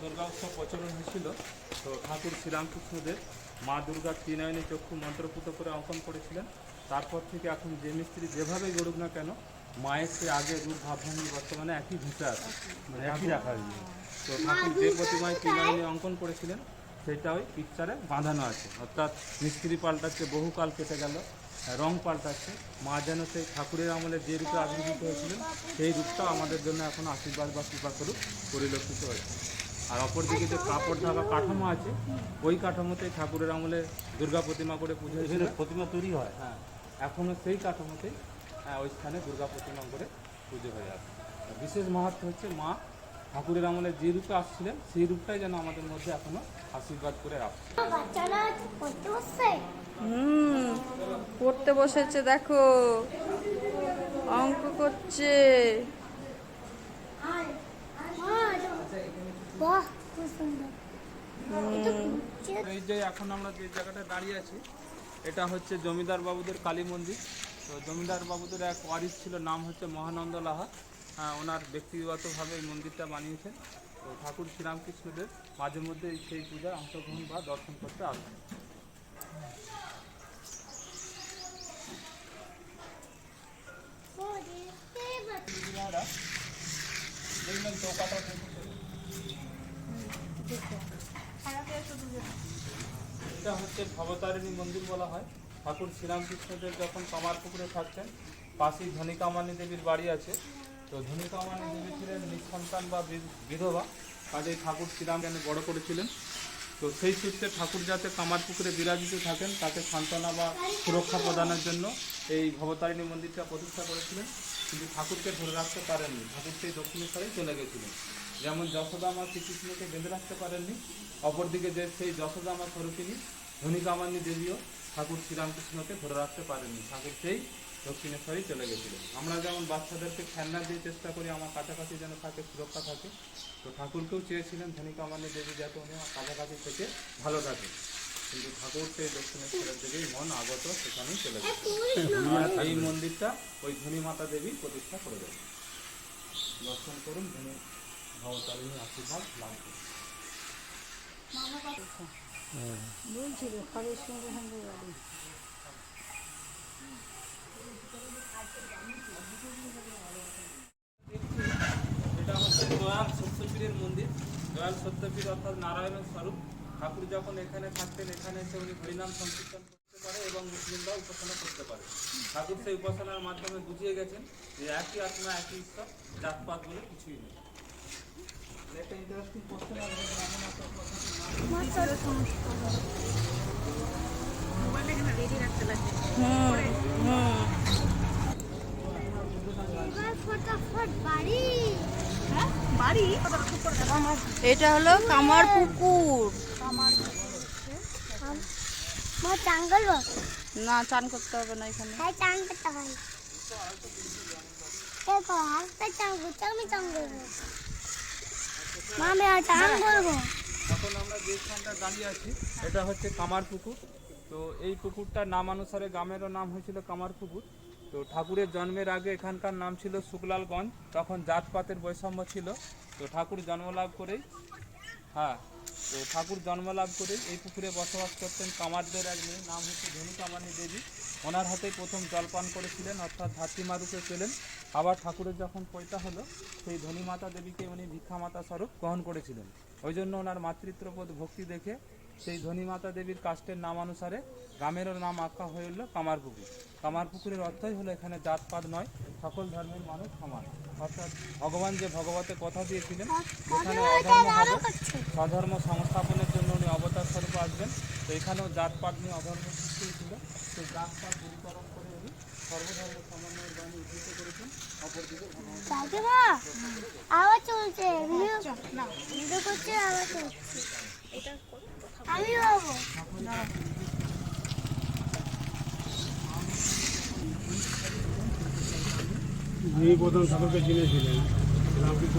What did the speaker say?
দুর্গা উৎসব প্রচলন হয়েছিল, তো ঠাকুর শ্রীরামকৃষ্ণদেব মা দুর্গার ত্রিনয়নী চক্ষু মন্ত্রপুত করে অঙ্কন করেছিলেন। তারপর থেকে এখন যে মিস্ত্রি যেভাবেই গড়ুক না কেন, মায়ের সে আগের রূপ ভাবভঙ্গি বর্তমানে একই ভিসা আছে, মানে একই রাখা হয়েছে। তো ঠাকুর যে প্রতিমায় ত্রিনয়নী অঙ্কন করেছিলেন সেটা ওই পিকচারে বাঁধানো আছে, অর্থাৎ মিস্ত্রি পাল্টাচ্ছে, বহুকাল কেটে গেল, রং পাল্টাচ্ছে, মা যেন সেই ঠাকুরের আমলে যে রূপে আবির্ভূত হয়েছিলেন সেই রূপটাও আমাদের জন্য এখন আশীর্বাদ বা কৃপাস্বরূপ পরিলক্ষিত হয়েছে। আর অপরদিকে যে কাপড় ঢাকা কাঠামো আছে, ওই কাঠামোতেই ঠাকুরের আমলে দুর্গা প্রতিমা করে পুজো হয়েছিল, প্রতিমা তৈরি হয়। হ্যাঁ, এখনও সেই কাঠামোতেই ওই স্থানে দুর্গা প্রতিমা করে পুজো হয়ে আছে। বিশেষ মাহাত্ম্য হচ্ছে মা ঠাকুরের আমলে যে রূপে আসছিলেন সেই রূপটাই যেন আমাদের মধ্যে এখনো আশীর্বাদ করে রাখছে। পড়তে বসেছে, দেখো অঙ্ক করছে। এই যে এখন আমরা যে জায়গাটা দাঁড়িয়ে আছি, এটা হচ্ছে জমিদার বাবুদের কালী মন্দির। তো জমিদার বাবুদের এক ওয়ারিশ ছিল, নাম হচ্ছে মহানন্দ লাহা। ওনার ব্যক্তিগতভাবে এই মন্দিরটা বানিয়েছেন। তো ঠাকুর শ্রীরামকৃষ্ণদেব মাঝে মধ্যে সেই পূজায় অংশগ্রহণ বা দর্শন করতে আসেন। দেখবেন চৌকাটা এটা হচ্ছে ভবতারিণী মন্দির বলা হয়। ঠাকুর শ্রীরামকৃষ্ণদেব যখন কামারপুকুরে থাকতেন, পাশেই ধনিকামানী দেবীর বাড়ি আছে। তো ধনিকামানী দেবী ছিলেন নিঃসন্তান বা বিধবা, কাজেই ঠাকুর শ্রীরামকে বড় করেছিলেন। তো সেই সূত্রে ঠাকুর যাতে কামারপুকুরে বিরাজিত থাকেন, তাকে সান্ত্বনা বা সুরক্ষা প্রদানের জন্য এই ভবতারিণী মন্দিরটা প্রতিষ্ঠা করেছিলেন। কিন্তু ঠাকুরকে ধরে রাখতে পারেননি, ঠাকুর সেই দক্ষিণেশ্বরেই চলে গেছিলেন। যেমন যশোদা মা শ্রীকৃষ্ণকে বেঁধে রাখতে পারেননি, অপরদিকে যে সেই যশোদা মা স্বরূপিনী ধনিকামানী দেবীও ঠাকুর শ্রীরামকৃষ্ণকে ধরে রাখতে পারেননি, ঠাকুর সেই দক্ষিণেশ্বরেই চলে গেছিলেন। আমরা যেমন বাচ্চাদেরকে খেলনা দিয়ে চেষ্টা করি আমার কাছাকাছি যেন থাকে, সুরক্ষা থাকে, তো ঠাকুরকেও চেয়েছিলেন ধনিকামানী দেবী যাতে উনি আমার কাছাকাছি থেকে ভালো থাকে। কিন্তু ঠাকুর সেই দক্ষিণেশ্বরের দিকেই মন আগত, সেখানেই চলে গেছে। এই মন্দিরটা ওই ধনী মাতা দেবী প্রতিষ্ঠা করে দেবে। দর্শন করুন, ধনী ভবতারিণীর আশীর্বাদ লাভ করুন। বলছিল ঘরের সঙ্গে সঙ্গে বাড়ি। এটা হচ্ছে দয়াল সত্যপীরের মন্দির। দয়াল সত্যপীর অর্থাৎ নারায়ণের স্বরূপ। ঠাকুর যখন এখানে থাকতেন, এখানে এসে উনি হরিনাম সংকীর্তন করতে পারে এবং মুসলিমরাও উপাসনা করতে পারে। ঠাকুর সেই উপাসনার মাধ্যমে বুঝিয়ে গেছেন যে একই আত্মা, একই ঈশ্বর, জাতপাত বলে কিছুই নেই। একটা ইন্টারেস্টিং কোশ্চেন আসবে, এমন একটা এটা হলো কামার পুকুর। না, চান করতে হবে না এখানে। এখন আমরা যে স্থানটা দাঁড়িয়ে আছি এটা হচ্ছে কামার পুকুর। তো এই পুকুরটার নামানুসারে গ্রামেরও নাম হয়েছিল কামার পুকুর। তো ঠাকুরের জন্মের আগে এখানকার নাম ছিল শুকলালগঞ্জ, তখন জাতপাতের বৈষম্য ছিল। তো ঠাকুর জন্মলাভ করেই এই পুকুরে বসবাস করতেন কামারদের এক মেয়ে, নাম হচ্ছে ধনিকামানী দেবী। ওনার হাতেই প্রথম জলপান করেছিলেন, অর্থাৎ ধাত্রীমা রূপে পেলেন। আবার ঠাকুরের যখন পৈতা হলো, সেই ধনীমাতা দেবীকে উনি ভিক্ষামাতা স্বরূপ গ্রহণ করেছিলেন। ওই জন্য ওনার মাতৃত্ববোধ ভক্তি দেখে সেই ধনীমাতা দেবীর কাস্টের নামানুসারে গ্রামেরও নাম আখ্যা হয়ে উঠল কামারপুকুর। কামারপুকুরের অর্থই হলো এখানে জাতপাত নয়, সকল ধর্মের মানুষ সমান। অর্থাৎ ভগবান যে ভগবতে কথা দিয়েছিলেন এখানে অধর্ম হবে, স্বধর্ম সংস্থাপনের জন্য উনি অবতার স্বরূপ আসবেন। তো এখানেও জাতপাত নিয়ে অধর্ম সৃষ্টি হয়েছিল, সেই জাতপাত দূরীকরণ করে উনি সর্বধর্ম সমন্বয়ের বাণী উদ্ধৃত করেছেন। অপরদিকে যিনি প্রথম ঠাকুরকে চিনেছিলেন রামকৃষ্ণ।